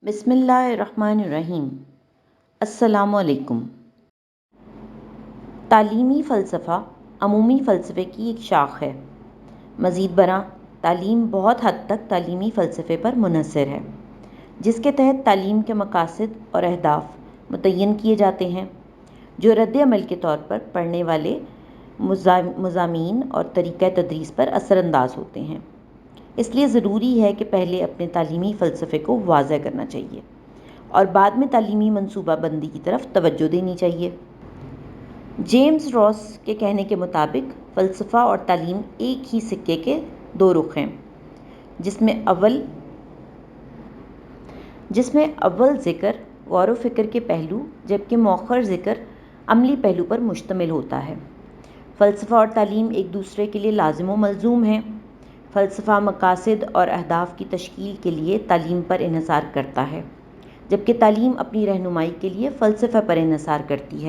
بسم اللہ الرحمن الرحیم۔ السلام علیکم۔ تعلیمی فلسفہ عمومی فلسفے کی ایک شاخ ہے۔ مزید برآں تعلیم بہت حد تک تعلیمی فلسفے پر منحصر ہے، جس کے تحت تعلیم کے مقاصد اور اہداف متعین کیے جاتے ہیں، جو رد عمل کے طور پر پڑھنے والے مضامین اور طریقہ تدریس پر اثر انداز ہوتے ہیں۔ اس لیے ضروری ہے کہ پہلے اپنے تعلیمی فلسفے کو واضح کرنا چاہیے اور بعد میں تعلیمی منصوبہ بندی کی طرف توجہ دینی چاہیے۔ جیمز راس کے کہنے کے مطابق فلسفہ اور تعلیم ایک ہی سکے کے دو رخ ہیں، جس میں اول ذکر غور و فکر کے پہلو جبکہ مؤخر ذکر عملی پہلو پر مشتمل ہوتا ہے۔ فلسفہ اور تعلیم ایک دوسرے کے لیے لازم و ملزوم ہیں۔ فلسفہ مقاصد اور اہداف کی تشکیل کے لیے تعلیم پر انحصار کرتا ہے، جبکہ تعلیم اپنی رہنمائی کے لیے فلسفہ پر انحصار کرتی ہے۔